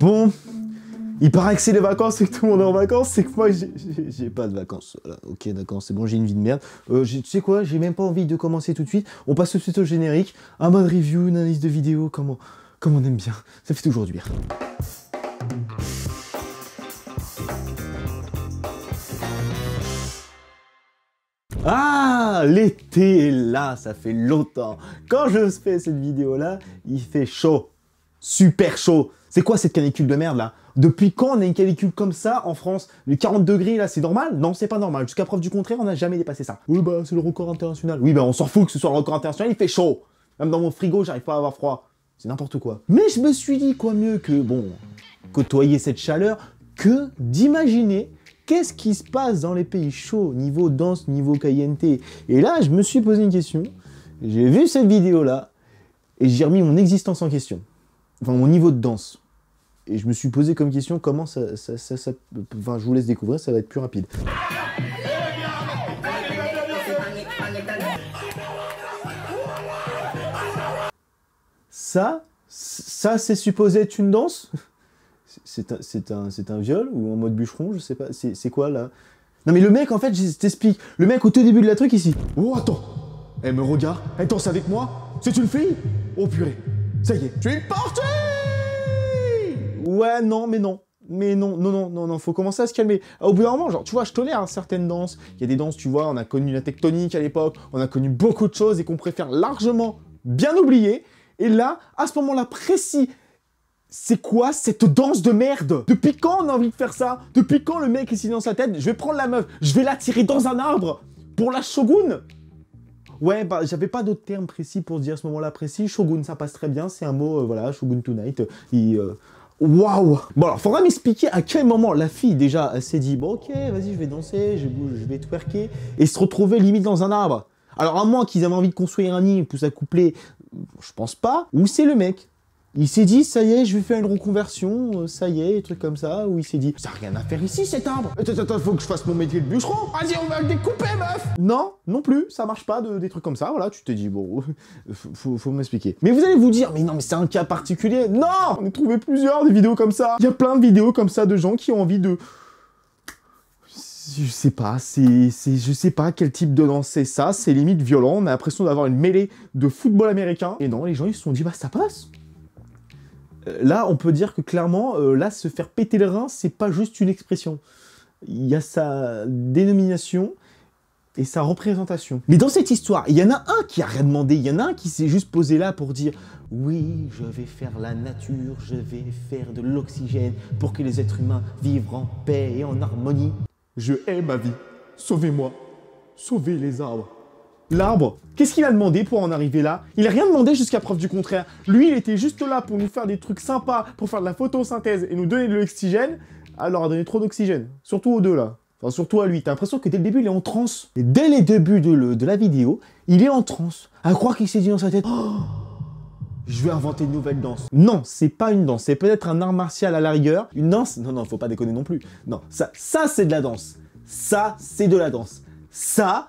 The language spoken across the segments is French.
Bon, il paraît que c'est les vacances et que tout le monde est en vacances, c'est que moi j'ai pas de vacances. Voilà, ok, d'accord, c'est bon, j'ai une vie de merde. Tu sais quoi, j'ai même pas envie de commencer tout de suite. On passe tout de suite au générique, un mode review, une analyse de vidéo, comme on aime bien. Ça fait toujours du bien. Ah, l'été est là, ça fait longtemps. Quand je fais cette vidéo-là, il fait chaud. Super chaud. C'est quoi cette canicule de merde là? Depuis quand on a une canicule comme ça en France? Les 40 degrés là, c'est normal? Non, c'est pas normal. Jusqu'à preuve du contraire, on n'a jamais dépassé ça. Oui, bah c'est le record international. Oui, bah on s'en fout que ce soit le record international, il fait chaud. Même dans mon frigo, j'arrive pas à avoir froid. C'est n'importe quoi. Mais je me suis dit quoi mieux que, bon, côtoyer cette chaleur, que d'imaginer qu'est-ce qui se passe dans les pays chauds, niveau danse, niveau caliente. Et là, je me suis posé une question. J'ai vu cette vidéo-là et j'ai remis mon existence en question. Enfin, mon niveau de danse. Et je me suis posé comme question comment ça... Enfin, je vous laisse découvrir, ça va être plus rapide. Ça c'est supposé être une danse? C'est un viol ou en mode bûcheron, je sais pas. C'est quoi là? Non mais le mec en fait, je t'explique. Le mec au tout début de la truc ici. Oh attends, elle me regarde, elle danse avec moi. C'est une fille? Oh purée, ça y est, je suis parti. Ouais non mais non. Mais non, faut commencer à se calmer. Au bout d'un moment, genre, tu vois, je tolère certaines danses. Il y a des danses, tu vois, on a connu la tectonique à l'époque, on a connu beaucoup de choses et qu'on préfère largement bien oublier. Et là, à ce moment-là précis, c'est quoi cette danse de merde? Depuis quand on a envie de faire ça? Depuis quand le mec est ici dans sa tête? Je vais prendre la meuf, je vais la tirer dans un arbre pour la shogun? Ouais, bah j'avais pas d'autre terme précis pour dire à ce moment-là précis. Shogun, ça passe très bien, c'est un mot, voilà, shogun tonight. Waouh! Bon alors, faudra m'expliquer à quel moment la fille, déjà, elle s'est dit, bon ok, vas-y, je vais danser, je vais twerker, et se retrouver limite dans un arbre. Alors à moins qu'ils avaient envie de construire un nid pour s'accoupler, je pense pas. Ou c'est le mec. Il s'est dit, ça y est, je vais faire une reconversion, ça y est, des trucs comme ça. Ou il s'est dit, ça n'a rien à faire ici, cet arbre. Attends, faut que je fasse mon métier de bûcheron. Vas-y, on va le découper, meuf. Non, non plus, ça marche pas, des trucs comme ça. Voilà, tu t'es dit, bon, faut m'expliquer. Mais vous allez vous dire, mais non, mais c'est un cas particulier. Non, on a trouvé plusieurs des vidéos comme ça. Il y a plein de vidéos comme ça de gens qui ont envie de... Je sais pas, je sais pas quel type de danse c'est ça, c'est limite violent, on a l'impression d'avoir une mêlée de football américain. Et non, les gens ils se sont dit, bah ça passe. Là, on peut dire que clairement, là, se faire péter le rein, c'est pas juste une expression. Il y a sa dénomination et sa représentation. Mais dans cette histoire, il y en a un qui a rien demandé, il y en a un qui s'est juste posé là pour dire « Oui, je vais faire la nature, je vais faire de l'oxygène pour que les êtres humains vivent en paix et en harmonie. Je hais ma vie, sauvez-moi, sauvez les arbres. » L'arbre, qu'est-ce qu'il a demandé pour en arriver là? Il a rien demandé jusqu'à preuve du contraire. Lui, il était juste là pour nous faire des trucs sympas, pour faire de la photosynthèse et nous donner de l'oxygène. Alors, il a donné trop d'oxygène. Surtout aux deux là. Enfin, surtout à lui. T'as l'impression que dès le début, il est en transe. Et dès les débuts de la vidéo, il est en transe. À croire qu'il s'est dit dans sa tête, oh, je vais inventer une nouvelle danse. Non, c'est pas une danse. C'est peut-être un art martial à la rigueur. Une danse? Non, faut pas déconner non plus. Non, ça c'est de la danse. Ça, c'est de la danse. Ça...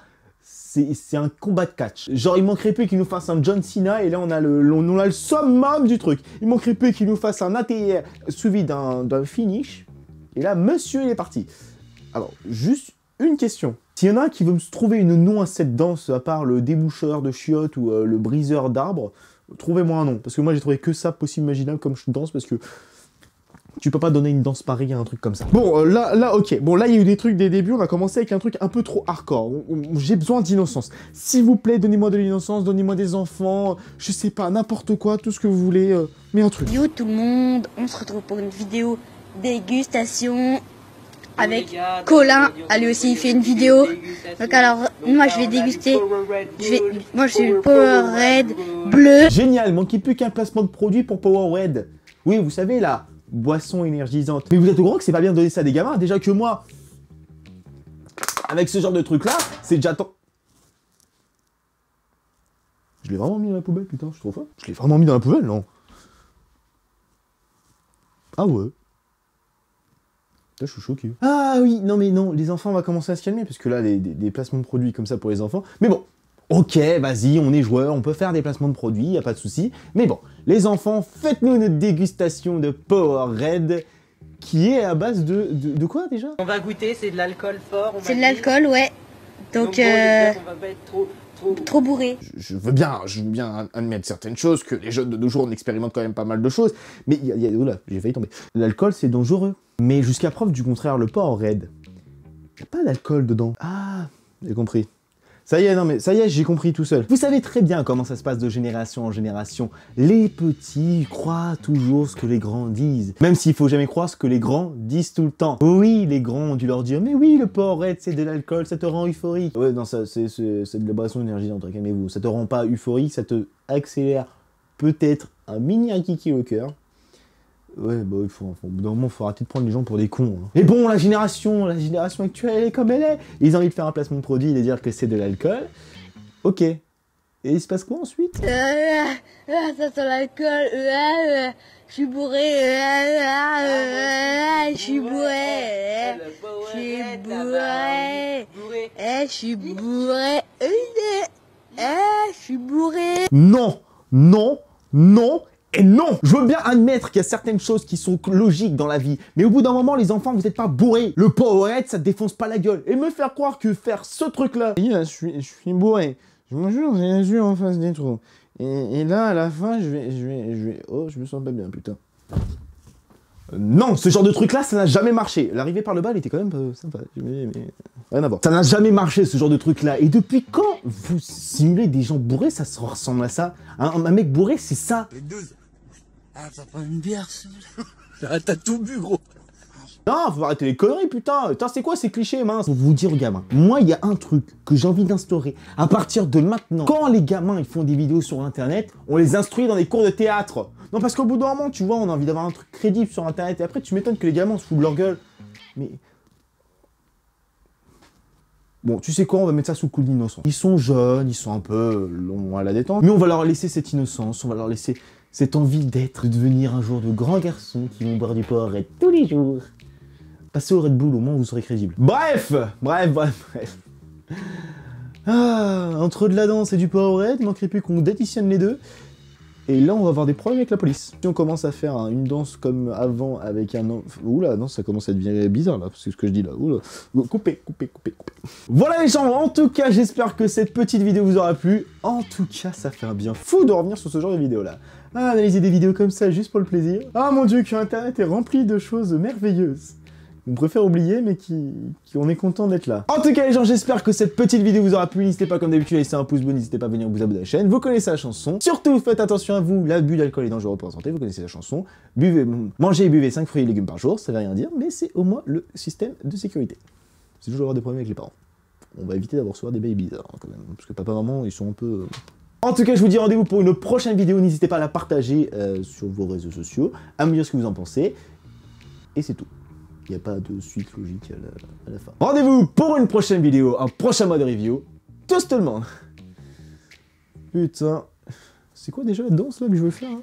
c'est un combat de catch. Genre, il manquerait plus qu'il nous fasse un John Cena, et là, on a le summum du truc. Il manquerait plus qu'il nous fasse un ATR suivi d'un finish, et là, monsieur, il est parti. Alors, juste une question. S'il y en a un qui veut me trouver une nom à cette danse, à part le déboucheur de chiottes ou le briseur d'arbres, trouvez-moi un nom. Parce que moi, j'ai trouvé que ça possible imaginable comme je danse, parce que... tu peux pas donner une danse pareille à un truc comme ça. Bon, là, ok. Bon, là, il y a eu des trucs dès le début. On a commencé avec un truc un peu trop hardcore. J'ai besoin d'innocence. S'il vous plaît, donnez-moi de l'innocence, donnez-moi des enfants, je sais pas, n'importe quoi, tout ce que vous voulez, mais un truc. Yo tout le monde, on se retrouve pour une vidéo dégustation avec Colin. Ah, lui aussi, il fait une vidéo. Donc alors, moi, je vais déguster. Moi, je suis Powerade bleu. Génial, manquait plus qu'un placement de produit pour Powerade. Oui, vous savez, là, boisson énergisante. Mais vous êtes au courant que c'est pas bien de donner ça à des gamins? Déjà que moi, avec ce genre de truc-là, c'est déjà temps. Je l'ai vraiment mis dans la poubelle, putain, je suis trop fort. Je l'ai vraiment mis dans la poubelle, non? Ah ouais. Là, je suis choqué. Ah oui, non mais non, les enfants, on va commencer à se calmer, parce que là, des placements de produits comme ça pour les enfants. Mais bon, ok, vas-y, on est joueurs, on peut faire des placements de produits, y a pas de souci. Mais bon, Les enfants, faites-nous notre dégustation de Powerade, qui est à base de quoi déjà? On va goûter, c'est de l'alcool fort. C'est de l'alcool, ouais. Donc, bon, on va pas être trop bourré. Je veux bien admettre certaines choses, que les jeunes de nos jours on expérimente quand même pas mal de choses, mais oula, j'ai failli tomber. L'alcool c'est dangereux. Mais jusqu'à preuve du contraire, le Powerade, il n'y a pas d'alcool dedans. Ah, j'ai compris. Ça y est, non mais ça y est, j'ai compris tout seul. Vous savez très bien comment ça se passe de génération en génération. Les petits croient toujours ce que les grands disent. Même s'il faut jamais croire ce que les grands disent tout le temps. Oui, les grands ont dû leur dire, mais oui, le Powerade c'est de l'alcool, ça te rend euphorique. Ouais, non, ça c'est de la boisson d'énergie, calmez-vous. Ça te rend pas euphorique, ça te accélère peut-être un mini kiki au cœur. Ouais, bah, au bout d'un moment, il faut arrêter de prendre les gens pour des cons. Hein. Mais bon, la génération actuelle, elle est comme elle est. Ils ont envie de faire un placement de produit et de dire que c'est de l'alcool. Ok. Et il se passe quoi ensuite? Ça sent l'alcool. Je suis bourré. Je suis bourré. Je suis bourré. Je suis bourré. Je suis bourré. Non, non, non. Et non! Je veux bien admettre qu'il y a certaines choses qui sont logiques dans la vie, mais au bout d'un moment, les enfants, vous n'êtes pas bourrés. Le Powerade, ça te défonce pas la gueule. Et me faire croire que faire ce truc-là... Je suis bourré. Je me jure, j'ai les yeux en face des trous. Et là, à la fin, je vais... Oh, je me sens pas bien, putain. Non, ce genre de truc-là, ça n'a jamais marché. L'arrivée par le bas, elle était quand même sympa. Mais rien à voir. Ça n'a jamais marché, ce genre de truc-là. Et depuis quand vous simulez des gens bourrés, ça se ressemble à ça? Un mec bourré, c'est ça. Les deux. Ah, t'as pas une bière, t'as tout bu, gros. Non, faut arrêter les conneries, putain. Putain, c'est quoi ces clichés, mince? Pour vous dire aux gamins, moi, il y a un truc que j'ai envie d'instaurer à partir de maintenant. Quand les gamins, ils font des vidéos sur Internet, on les instruit dans des cours de théâtre. Non, parce qu'au bout d'un moment, tu vois, on a envie d'avoir un truc crédible sur Internet. Et après, tu m'étonnes que les gamins se foutent de leur gueule. Mais... Bon, tu sais quoi, on va mettre ça sous le coup de l'innocence. Ils sont jeunes, ils sont un peu longs à la détente. Mais on va leur laisser cette innocence, on va leur laisser cette envie d'être, de devenir un jour de grands garçons qui vont boire du Powerade tous les jours. Passez au Red Bull, au moins vous serez crédible. Bref. Ah, entre de la danse et du Powerade, il manquerait plus qu'on détitionne les deux. Et là, on va avoir des problèmes avec la police. Si on commence à faire une danse comme avant avec un... Oula, non, ça commence à devenir bizarre, là, c'est ce que je dis là. Oula. Coupez. Voilà les gens, en tout cas, j'espère que cette petite vidéo vous aura plu. En tout cas, ça fait un bien fou de revenir sur ce genre de vidéo là. Ah, analyser des vidéos comme ça juste pour le plaisir. Ah mon dieu, que Internet est rempli de choses merveilleuses. On préfère oublier, mais on est content d'être là. En tout cas, les gens, j'espère que cette petite vidéo vous aura plu. N'hésitez pas, comme d'habitude, à laisser un pouce bleu. N'hésitez pas à venir vous abonner à la chaîne. Vous connaissez la chanson. Surtout, faites attention à vous. L'abus d'alcool est dangereux pour la santé. Vous connaissez la chanson. Mangez et buvez 5 fruits et légumes par jour. Ça veut rien dire, mais c'est au moins le système de sécurité. C'est toujours avoir des problèmes avec les parents. On va éviter d'avoir souvent des bails bizarres, quand même. Parce que papa, maman, ils sont un peu... En tout cas, je vous dis rendez-vous pour une prochaine vidéo. N'hésitez pas à la partager sur vos réseaux sociaux, à me dire ce que vous en pensez. Et c'est tout. Il n'y a pas de suite logique à la fin. Rendez-vous pour une prochaine vidéo, un prochain mode review. Tous tout le monde. Putain. C'est quoi déjà la danse là que je veux faire hein?